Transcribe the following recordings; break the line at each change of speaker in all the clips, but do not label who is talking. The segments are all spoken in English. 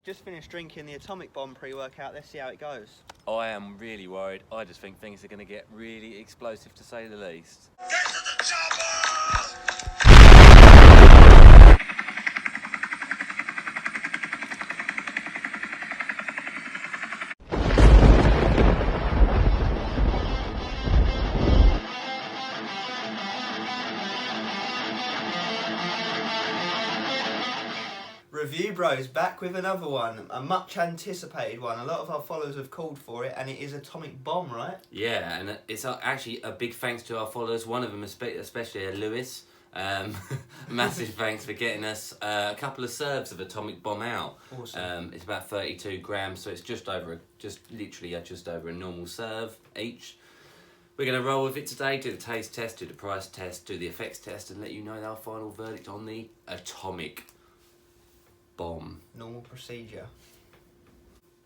Just finished drinking the Atomic Bomb pre-workout. Let's see how it goes.
I am really worried. I just think things are going to get really explosive, to say the least.
Get to the chopper!
Review Bros back with another one, a much anticipated one. A lot of our followers have called for it, and it is Atomic Bomb, right?
Yeah, and it's actually a big thanks to our followers. One of them, especially Lewis. Massive thanks for getting us a couple of serves of Atomic Bomb out.
Awesome.
It's about 32 grams, so it's just over a normal serve each. We're going to roll with it today, do the taste test, do the price test, do the effects test, and let you know our final verdict on the Atomic Bomb.
Normal procedure.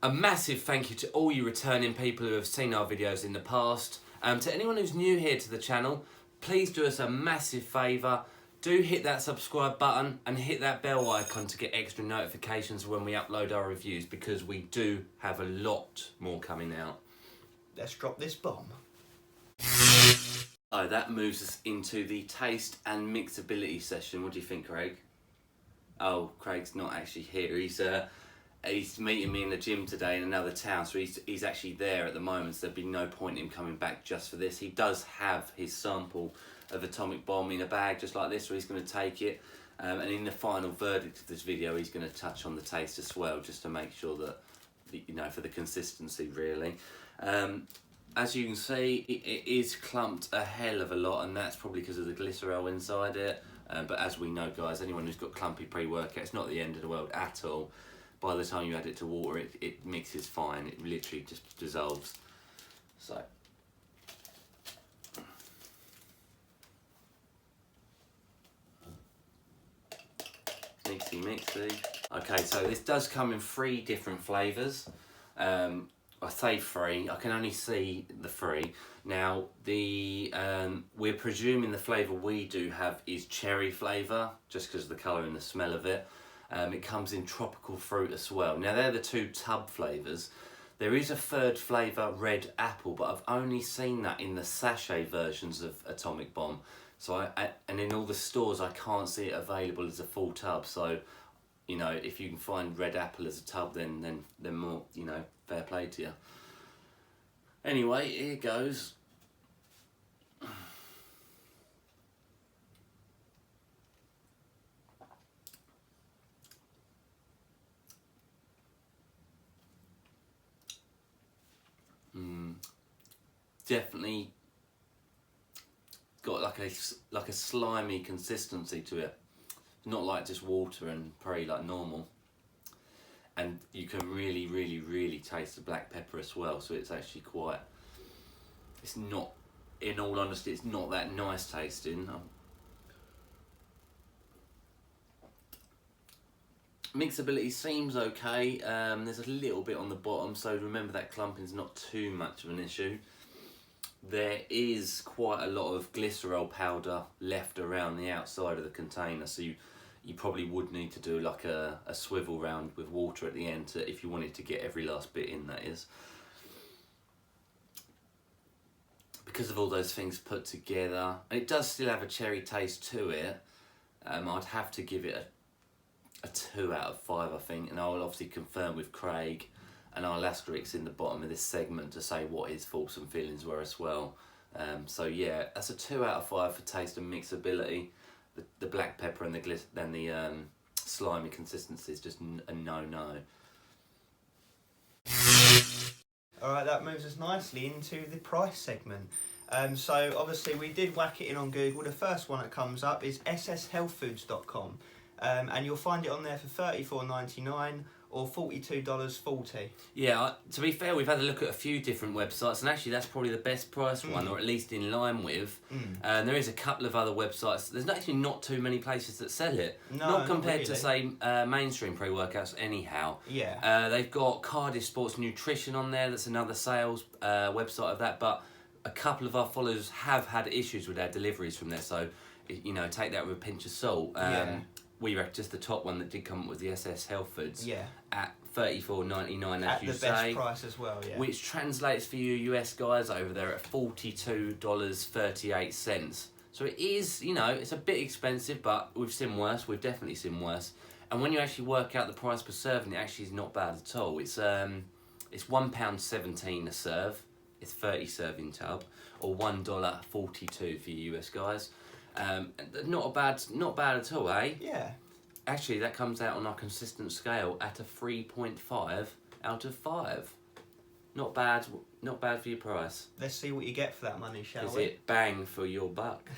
A massive thank you to all you returning people who have seen our videos in the past. To anyone who's new here to the channel, please do us a massive favour. Do hit that subscribe button and hit that bell icon to get extra notifications when we upload our reviews, because we do have a lot more coming out.
Let's drop this bomb.
Oh, that moves us into the taste and mixability session. What do you think, Craig? Oh, Craig's not actually here. He's meeting me in the gym today in another town, so he's actually there at the moment, so there'd be no point in him coming back just for this. He does have his sample of Atomic Bomb in a bag just like this, so he's going to take it. And in the final verdict of this video, he's going to touch on the taste as well, just to make sure that, you know, for the consistency, really. As you can see, it is clumped a hell of a lot, and that's probably because of the glycerol inside it. But as we know, guys, anyone who's got clumpy pre-workout, it's not the end of the world at all. By the time you add it to water, it mixes fine. It literally just dissolves. So. Mixy. Okay, so this does come in 3 different flavours. I say 3, I can only see the 3. Now, we're presuming the flavour we do have is cherry flavour, just because of the colour and the smell of it. It comes in tropical fruit as well. Now, they're the 2 tub flavours. There is a 3rd flavour, red apple, but I've only seen that in the sachet versions of Atomic Bomb. So and in all the stores, I can't see it available as a full tub. So, you know, if you can find red apple as a tub, then more, you know, fair play to you. Anyway, here goes. Definitely got like a slimy consistency to it. Not like just water and pre like normal. And you can really taste the black pepper as well, so it's actually quite, it's not, in all honesty, it's not that nice tasting. Mixability seems okay. There's a little bit on the bottom, so remember that clumping's not too much of an issue. There is quite a lot of glycerol powder left around the outside of the container, so you probably would need to do like a swivel round with water at the end if you wanted to get every last bit in, that is. Because of all those things put together, and it does still have a cherry taste to it, I'd have to give it a 2 out of 5, I think, and I will obviously confirm with Craig and our asterisk in the bottom of this segment to say what his thoughts and feelings were as well. So yeah, that's a 2 out of 5 for taste and mixability. The black pepper and the slimy consistency is just a no-no.
Alright, that moves us nicely into the price segment. So obviously we did whack it in on Google. The first one that comes up is sshealthfoods.com. And you'll find it on there for $34.99 or $42.40.
Yeah, to be fair, we've had a look at a few different websites, and actually that's probably the best priced one, or at least in line with. There is a couple of other websites. There's actually not too many places that sell it.
No,
not compared
not
to,
really.
say, mainstream pre-workouts anyhow.
Yeah.
They've got Cardiff Sports Nutrition on there. That's another sales website of that, but a couple of our followers have had issues with their deliveries from there, so, you know, take that with a pinch of salt.
Yeah.
We reckon just the top one that did come up was the SS Health Foods
Yeah.
at $34.99 as
At
you
the best
say.
price as well, yeah.
Which translates for you US guys over there at $42.38. So it is, you know, it's a bit expensive, but we've seen worse. We've definitely seen worse. And when you actually work out the price per serving, it actually is not bad at all. It's £1.17 a serve. It's 30 serving tub, or $1.42 for you US guys. Not bad at all, eh?
Yeah.
Actually, that comes out on our consistent scale at a 3.5 out of 5. Not bad for your price.
Let's see what you get for that money, shall
Is
we?
it bang for your buck?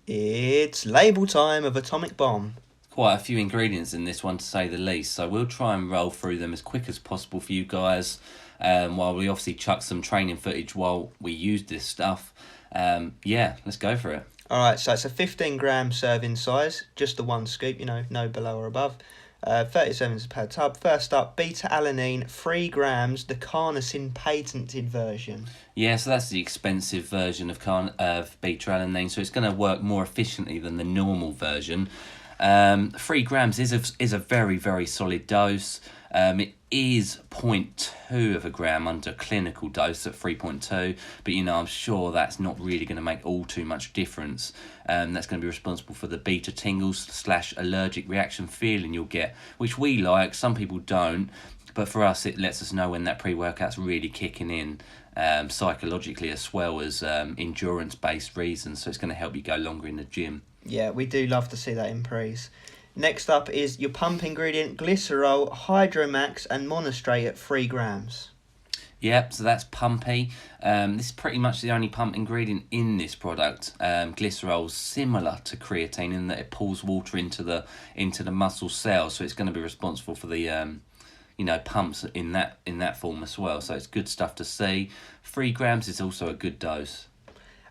It's label time of Atomic Bomb.
Quite a few ingredients in this one, to say the least, so we'll try and roll through them as quick as possible for you guys, while we obviously chuck some training footage while we use this stuff. Yeah, let's go for it.
Alright, so it's a 15-gram serving size, just the one scoop, you know, no below or above. 37 per tub. First up, beta-alanine, 3 grams, the carnosine patented version.
Yeah, so that's the expensive version of beta-alanine, so it's going to work more efficiently than the normal version. 3 grams is a very, very solid dose. It is 0.2 of a gram under clinical dose at 3.2, but you know, I'm sure that's not really going to make all too much difference. That's going to be responsible for the beta tingles / allergic reaction feeling you'll get, which we like, some people don't, but for us it lets us know when that pre-workout's really kicking in, psychologically as well as endurance-based reasons, so it's going to help you go longer in the gym.
Yeah, we do love to see that in pre's. Next up is your pump ingredient, glycerol, hydromax and monostrate at 3 grams.
Yep, so that's pumpy. This is pretty much the only pump ingredient in this product. Glycerol's similar to creatine in that it pulls water into the muscle cells, so it's going to be responsible for the pumps in that form as well. So it's good stuff to see. 3 grams is also a good dose.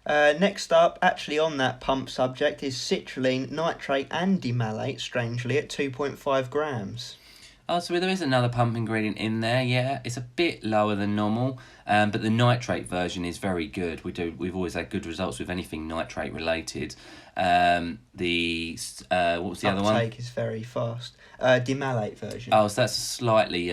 Next up, actually on that pump subject, is citrulline, nitrate and demalate, strangely, at 2.5 grams.
Oh, so there is another pump ingredient in there, yeah. It's a bit lower than normal, but the nitrate version is very good. We've always had good results with anything nitrate related. What was the other one?
Uptake is very fast. Demalate version.
Oh, so that's slightly...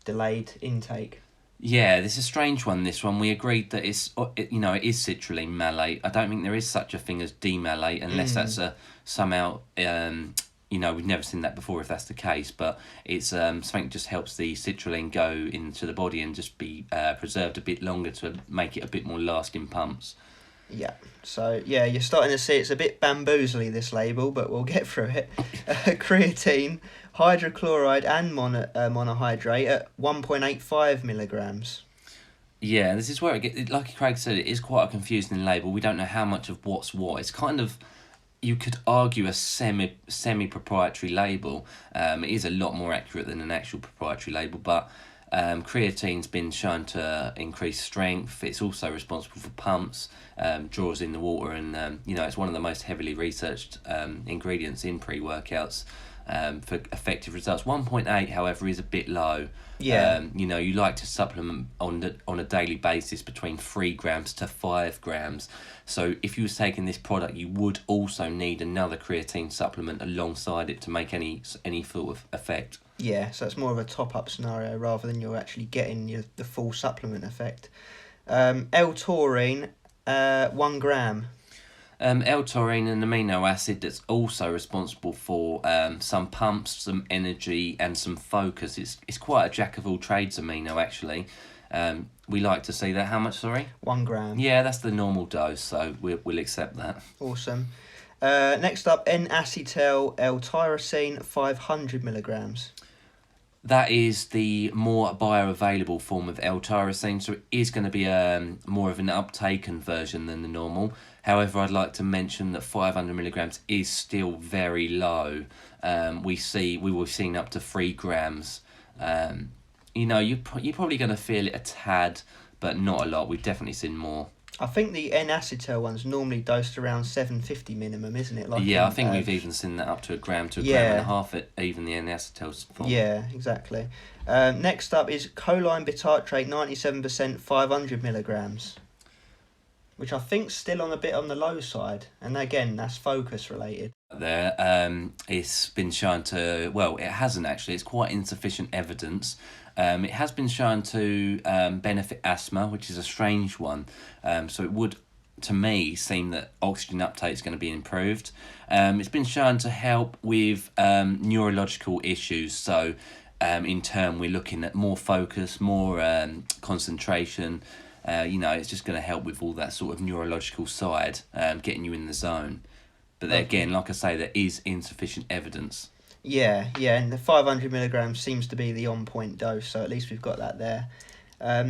delayed intake.
Yeah, this is a strange one, this one. We agreed that it is citrulline malate. I don't think there is such a thing as demalate, unless that's somehow, we've never seen that before if that's the case, but it's something that just helps the citrulline go into the body and just be preserved a bit longer to make it a bit more lasting pumps.
Yeah, so yeah, you're starting to see it's a bit bamboozly, this label, but we'll get through it. Creatine, hydrochloride and monohydrate at 1.85 milligrams.
Yeah, this is where it gets, like Craig said, it is quite a confusing label. We don't know how much of what's what. It's kind of, you could argue, a semi-proprietary label. It is a lot more accurate than an actual proprietary label, but creatine's been shown to increase strength. It's also responsible for pumps, draws in the water, and it's one of the most heavily researched ingredients in pre-workouts for effective results. 1.8, however, is a bit low.
Yeah.
You like to supplement on a daily basis between 3 grams to 5 grams. So if you was taking this product, you would also need another creatine supplement alongside it to make any sort of effect.
Yeah, so it's more of a top-up scenario rather than you're actually getting the full supplement effect. L-taurine, 1 gram.
L-taurine, an amino acid that's also responsible for some pumps, some energy and some focus. It's quite a jack-of-all-trades amino, actually. We like to see that. How much, sorry?
1 gram.
Yeah, that's the normal dose, so we'll accept that.
Awesome. Next up, N-acetyl L-tyrosine, 500 milligrams.
That is the more bioavailable form of L-tyrosine, so it is going to be more of an uptaken version than the normal. However, I'd like to mention that 500 milligrams is still very low. We were seeing up to 3 grams. You're probably going to feel it a tad, but not a lot. We've definitely seen more.
I think the N-acetyl one's normally dosed around 750 minimum, isn't it?
I think we've even seen that up to a gram to a gram and a half at even the N-acetyl's form.
Yeah, exactly. Next up is choline bitartrate, 97%, 500 milligrams, which I think's still a bit on the low side. And again, that's focus related.
there. It's been shown to, well, it hasn't actually, it's quite insufficient evidence. It has been shown to benefit asthma, which is a strange one. So it would, to me, seem that oxygen uptake is going to be improved. It's been shown to help with neurological issues. So in turn, we're looking at more focus, more concentration. It's just going to help with all that sort of neurological side, getting you in the zone. But again, like I say, there is insufficient evidence.
Yeah, and the 500 milligrams seems to be the on-point dose, so at least we've got that there.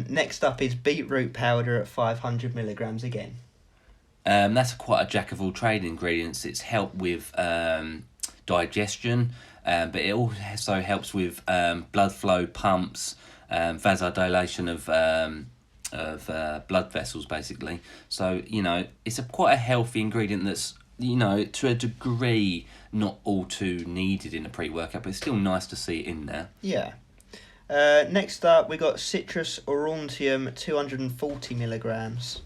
Next up is beetroot powder at 500 milligrams again.
That's quite a jack-of-all-trade ingredients. It's helped with digestion, but it also helps with blood flow, pumps, vasodilation of blood vessels, basically. So, it's quite a healthy ingredient that's, to a degree, not all too needed in a pre-workout, but it's still nice to see it in there.
Yeah. Next up, we got citrus aurantium, 240 milligrams.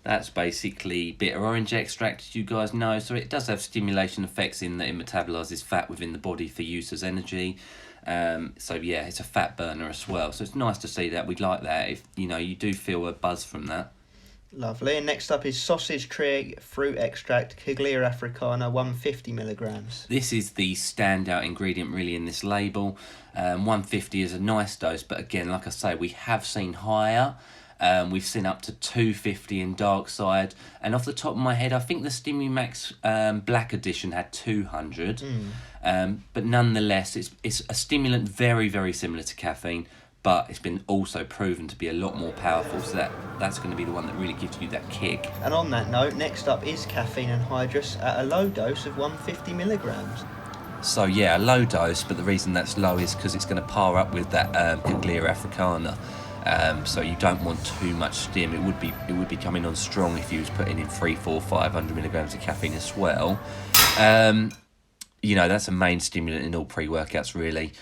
That's basically bitter orange extract, as you guys know. So it does have stimulation effects in that it metabolises fat within the body for use as energy. So yeah, it's a fat burner as well. So it's nice to see that. We'd like that if you do feel a buzz from that.
Lovely. And next up is sausage tree fruit extract, Kiglia africana, 150 milligrams.
This is the standout ingredient really in this label. 150 is a nice dose, but again, like I say, we have seen higher. We've seen up to 250 in dark side, and off the top of my head, I think the StimuMax Black Edition had 200. But nonetheless, it's a stimulant very, very similar to caffeine, but it's been also proven to be a lot more powerful, so that's going to be the one that really gives you that kick.
And on that note, next up is caffeine anhydrous at a low dose of 150 milligrams.
So yeah, a low dose, but the reason that's low is because it's going to par up with that Kiglia africana. So you don't want too much stim. It would be coming on strong if you was putting in 300, 400, 500 milligrams of caffeine as well. That's a main stimulant in all pre-workouts really.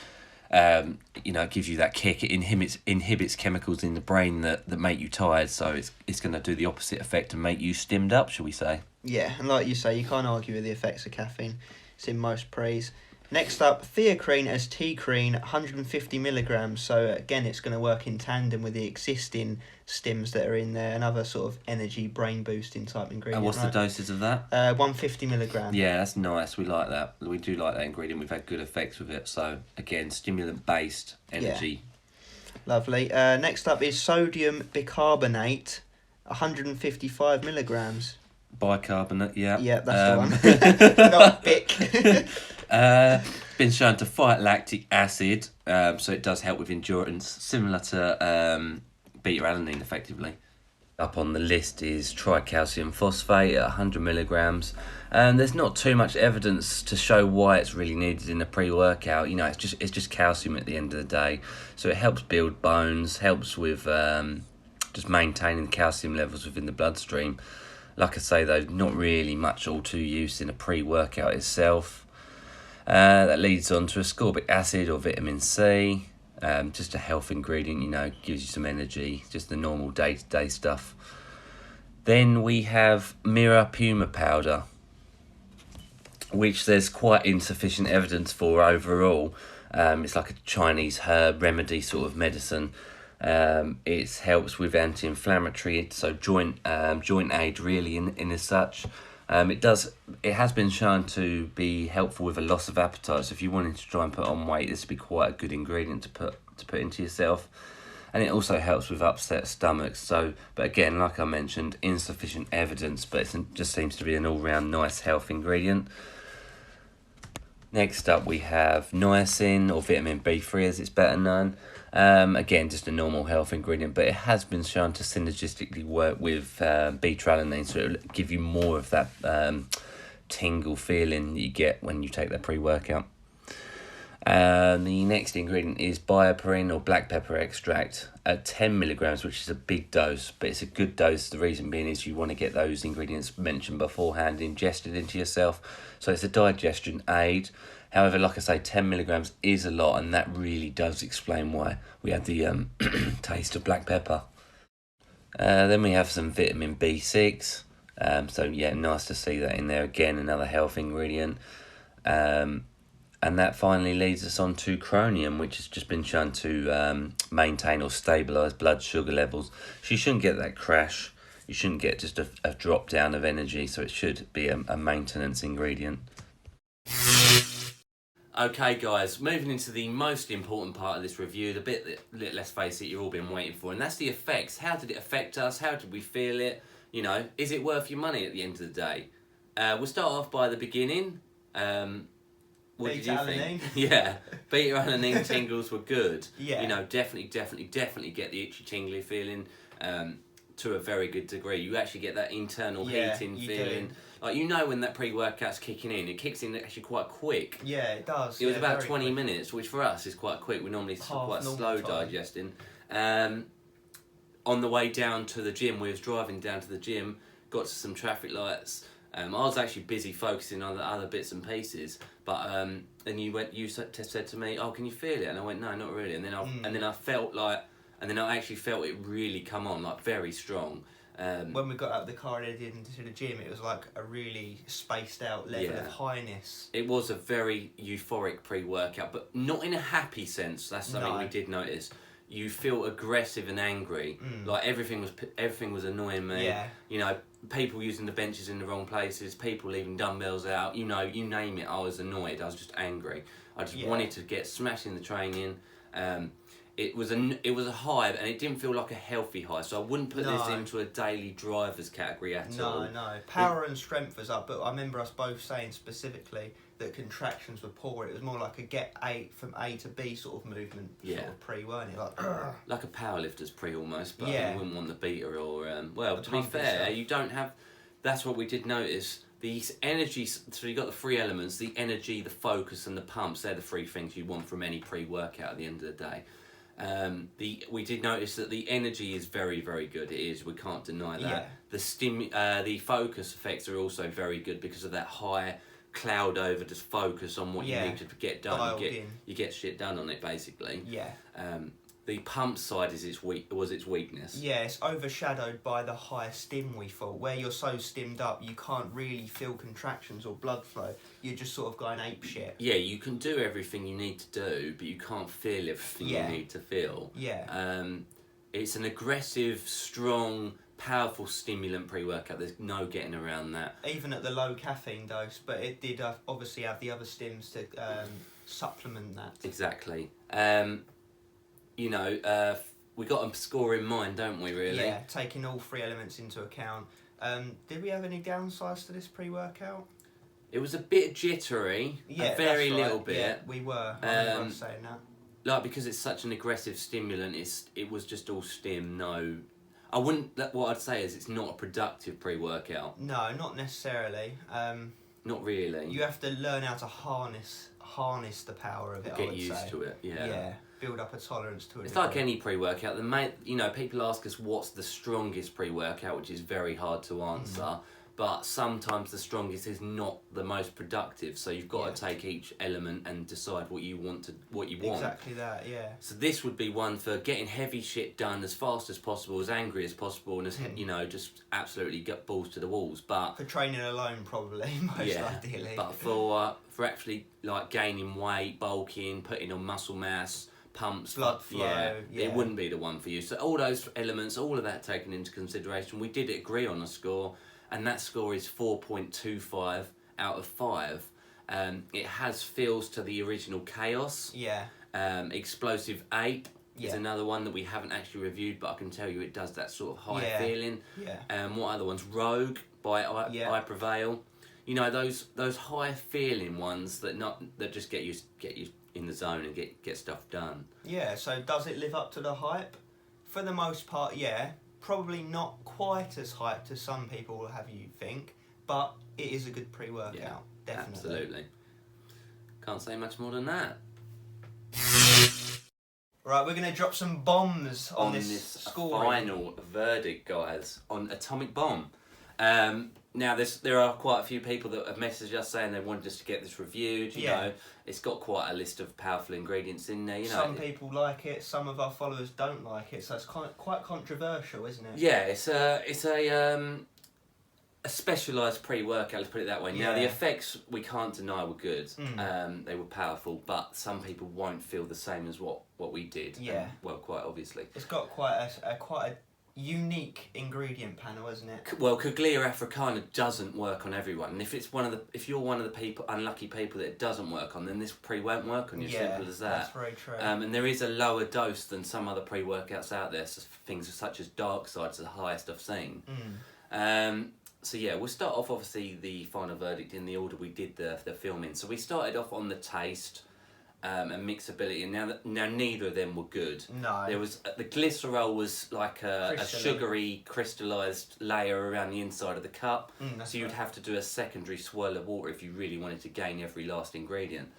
It gives you that kick. It inhibits chemicals in the brain that make you tired. So it's going to do the opposite effect and make you stimmed up, shall we say?
Yeah, and like you say, you can't argue with the effects of caffeine. It's in most pre's. Next up, theocrine as T-crine, 150 milligrams. So again, it's going to work in tandem with the existing stims that are in there, another sort of energy, brain boosting type ingredient.
And what's the doses of that?
150 milligrams.
Yeah, that's nice. We like that. We do like that ingredient. We've had good effects with it. So again, stimulant-based energy.
Yeah. Lovely. Next up is sodium bicarbonate, 155 milligrams.
Bicarbonate, yeah.
Yeah, that's the one. Not Bic.
Been shown to fight lactic acid, so it does help with endurance, similar to beta-alanine, effectively. Up on the list is tricalcium phosphate at 100 milligrams. There's not too much evidence to show why it's really needed in a pre-workout. It's just calcium at the end of the day, so it helps build bones, helps with just maintaining the calcium levels within the bloodstream. Like I say, though, not really much all too use in a pre-workout itself. That leads on to ascorbic acid or vitamin C. Just a health ingredient, gives you some energy, just the normal day-to-day stuff. Then we have Mira Puma powder, which there's quite insufficient evidence for overall. It's like a Chinese herb remedy sort of medicine. It helps with anti-inflammatory, so joint aid really in as such. It has been shown to be helpful with a loss of appetite. So if you wanted to try and put on weight, this would be quite a good ingredient to put into yourself. And it also helps with upset stomachs. So, but again, like I mentioned, insufficient evidence, but it just seems to be an all-round nice health ingredient. Next up, we have niacin, or vitamin B3 as it's better known. Again, just a normal health ingredient, but it has been shown to synergistically work with beta-alanine, so it'll give you more of that tingle feeling that you get when you take that pre-workout. The next ingredient is bioperine or black pepper extract at 10 milligrams, which is a big dose, but it's a good dose. The reason being is you want to get those ingredients mentioned beforehand ingested into yourself, so it's a digestion aid. However, like I say, 10 milligrams is a lot, and that really does explain why we had the taste of black pepper. Then we have some vitamin B6. So yeah, nice to see that in there again, another health ingredient. And that finally leads us on to chromium, which has just been shown to maintain or stabilise blood sugar levels. So you shouldn't get that crash. You shouldn't get just a drop down of energy. So it should be a maintenance ingredient. Okay, guys, moving into the most important part of this review, the bit that, let's face it, you've all been waiting for, and that's the effects. How did it affect us? How did we feel it? You know, is it worth your money at the end of the day? We'll start off by the beginning. What did you think? Yeah, beta-alanine tingles were good.
Yeah.
You know, definitely get the itchy tingly feeling to a very good degree. You actually get that internal heating feeling. Like, you know when that pre-workout's kicking in, it kicks in actually quite quick.
Yeah, it does.
It was about 20 minutes, which for us is quite quick. We're normally quite slow digesting. On the way down to the gym, we was driving down to the gym, got to some traffic lights. I was actually busy focusing on the other bits and pieces, but and you said to me, "Oh, can you feel it?" And I went, "No, not really." And then I actually felt it really come on, like very strong.
When we got out of the car and headed into the gym, it was like a really spaced out level of highness.
It was a very euphoric pre-workout, but not in a happy sense. That's something we did notice. You feel aggressive and angry. Like everything was annoying me.
Yeah.
You know, people using the benches in the wrong places, people leaving dumbbells out. You know, you name it. I was annoyed. I was just angry. I just wanted to get smashing the training. It was a high, and it didn't feel like a healthy high. So I wouldn't put this into a daily drivers category at all.
No. Power and strength was up, but I remember us both saying specifically that contractions were poor. It was more like a from A to B sort of movement, sort of pre, weren't it?
Like a powerlifter's pre almost, but
you
wouldn't want the beta or well, to be fair, you don't have. That's what we did notice. These energies. So you got the three elements: the energy, the focus, and the pumps. They're the three things you want from any pre-workout at the end of the day. We did notice that the energy is very, very good. It is. We can't deny that. Yeah. The focus effects are also very good because of that high cloud over, just focus on what you need to get done. You get shit done on it basically.
Yeah.
The pump side is its weakness.
Yeah, it's overshadowed by the high stim, we thought. Where you're so stimmed up, you can't really feel contractions or blood flow. You're just sort of going ape shit.
Yeah, you can do everything you need to do, but you can't feel everything you need to feel.
Yeah.
It's an aggressive, strong, powerful stimulant pre-workout. There's no getting around that. Even
at the low caffeine dose, but it did obviously have the other stims to supplement that.
Exactly. You know, we got a score in mind, don't we, really?
Yeah, taking all three elements into account. Did we have any downsides to this pre-workout?
It was a bit jittery, a very little bit.
Yeah, we were. I remember saying that.
Like, because it's such an aggressive stimulant, it was just all stim, no... I wouldn't... What I'd say is it's not a productive pre-workout.
No, not necessarily.
Not really.
You have to learn how to harness the power of it,
Get used to it, yeah.
Yeah. Build up a tolerance to it.
It's like any pre-workout. People ask us what's the strongest pre-workout, which is very hard to answer. But sometimes the strongest is not the most productive. So you've got to take each element and decide what you want.
Exactly that, yeah.
So this would be one for getting heavy shit done as fast as possible, as angry as possible, and as just absolutely get balls to the walls. But
for training alone, probably most ideally.
But for actually like gaining weight, bulking, putting on muscle mass, pumps,
blood flow,
it wouldn't be the one for you. So all those elements, all of that taken into consideration, we did agree on a score, and that score is 4.25 out of 5. It has feels to the original Chaos.
Yeah.
Explosive 8 is another one that we haven't actually reviewed, but I can tell you it does that sort of high feeling.
Yeah.
What other ones? Rogue by I Prevail. You know, those high feeling ones that just get you in the zone and get stuff done.
Yeah, so does it live up to the hype? For the most part, yeah. Probably not quite as hyped as some people will have you think, but it is a good pre-workout, definitely.
Absolutely. Can't say much more than that.
Right, we're going to drop some bombs on this scoring.
Final verdict, guys, on Atomic Bomb. Now, there are quite a few people that have messaged us saying they wanted us to get this reviewed. You know, it's got quite a list of powerful ingredients in there. You know,
some people like it, some of our followers don't like it, so it's quite controversial, isn't it?
Yeah, a specialised pre-workout, let's put it that way. Now, the effects, we can't deny, were good. They were powerful, but some people won't feel the same as what we did.
Yeah.
Well, quite obviously.
It's got quite a unique ingredient panel, isn't it?
Well, Cochlear africana doesn't work on everyone, and if you're one of the unlucky people that it doesn't work on, then this pre won't work on you. Simple as that.
That's very true.
And there is a lower dose than some other pre-workouts out there. So things such as Dark Side's the highest I've seen. So yeah, we'll start off obviously the final verdict in the order we did the filming. So we started off on the taste and mixability, and now neither of them were good.
No.
There was the glycerol was like a sugary crystallized layer around the inside of the cup. So you'd have to do a secondary swirl of water if you really wanted to gain every last ingredient.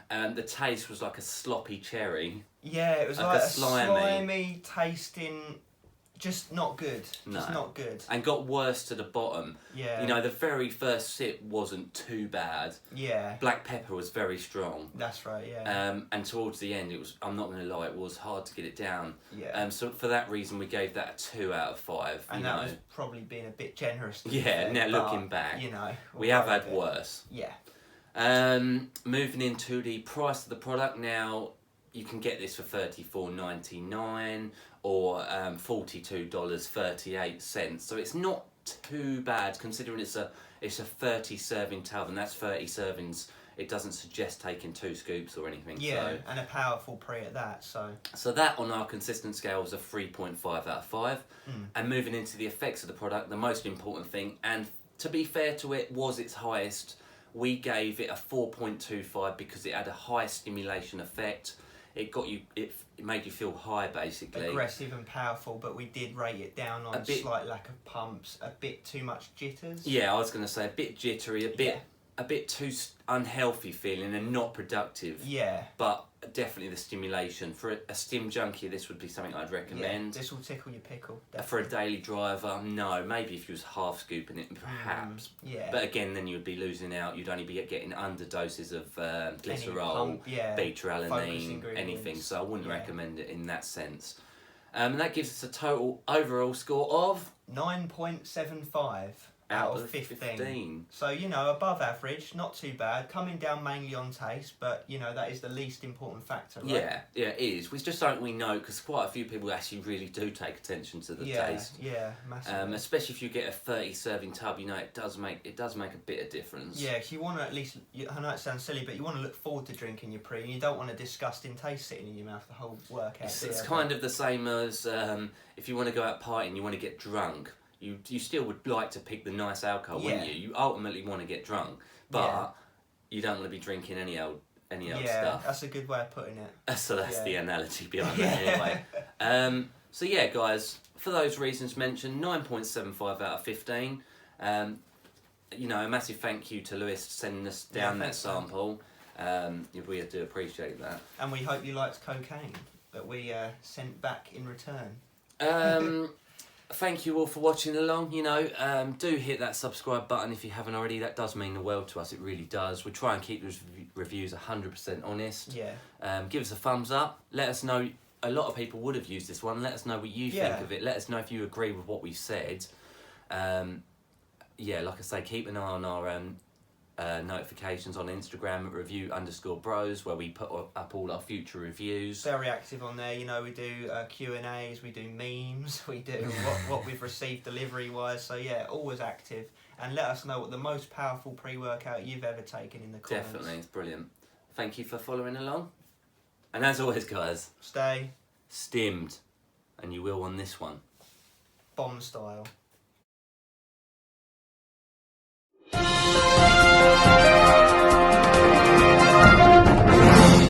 The taste was like a sloppy cherry.
Yeah, it was like a slimy tasting. Just not good. Just not good.
And got worse to the bottom.
Yeah.
You know, the very first sip wasn't too bad.
Yeah.
Black pepper was very strong.
That's right, yeah.
And towards the end, it was, I'm not going to lie, it was hard to get it down.
Yeah.
So for that reason, we gave that a 2 out of 5.
And that was probably being a bit generous.
Now looking back,
you know,
we have had worse.
Yeah.
Moving into the price of the product now, you can get this for $34.99 or $42.38. So it's not too bad considering it's a 30 serving tub, and that's 30 servings. It doesn't suggest taking 2 scoops or anything.
Yeah, and a powerful pre at that. So
that on our consistent scale was a 3.5 out of 5. And moving into the effects of the product, the most important thing, and to be fair to it, was its highest. We gave it a 4.25 because it had a high stimulation effect. It made you feel high, basically.
Aggressive and powerful, but we did rate it down on slight lack of pumps, a bit too much jitters.
Yeah, I was going to say a bit jittery, a bit too unhealthy feeling and not productive.
Yeah.
But definitely the stimulation. For a stim junkie, this would be something I'd recommend.
Yeah, this will tickle your pickle. Definitely.
For a daily driver, no. Maybe if you was half scooping it, perhaps.
Yeah.
But again, then you would be losing out. You'd only be getting underdoses of glycerol, beta-alanine, anything. So I wouldn't recommend it in that sense. And that gives us a total overall score of
9.75 out of 15. So, you know, above average, not too bad. Coming down mainly on taste, but, you know, that is the least important factor, right?
Yeah, it is. It's just something we know, because quite a few people actually really do take attention to the taste.
Yeah, massively.
Especially if you get a 30 serving tub, you know, it does make a bit of difference.
Yeah, if you want to at least, I know it sounds silly, but you want to look forward to drinking your pre, and you don't want a disgusting taste sitting in your mouth the whole workout.
It's kind of the same as if you want to go out partying, you want to get drunk. You still would like to pick the nice alcohol, wouldn't you? You ultimately want to get drunk, but you don't want to be drinking any old stuff.
Yeah, that's a good way of putting it.
So that's the analogy behind it anyway. So yeah, guys, for those reasons mentioned, 9.75 out of 15. You know, a massive thank you to Lewis for sending us down that sample. We do appreciate that.
And we hope you liked cocaine that we sent back in return.
Thank you all for watching along. You know, do hit that subscribe button if you haven't already. That does mean the world to us. It really does. We try and keep those reviews 100% honest.
Yeah.
Give us a thumbs up. Let us know. A lot of people would have used this one. Let us know what you think of it. Let us know if you agree with what we said. Yeah, like I say, keep an eye on our notifications on Instagram at review_bros, where we put up all our future reviews.
Very active on there. You know, we do Q&As, we do memes, we do what we've received delivery wise. So yeah, always active. And let us know what the most powerful pre-workout you've ever taken in the comments.
Definitely, it's brilliant. Thank you for following along. And as always, guys,
stay
stimmed, and you will on this one.
Bomb style.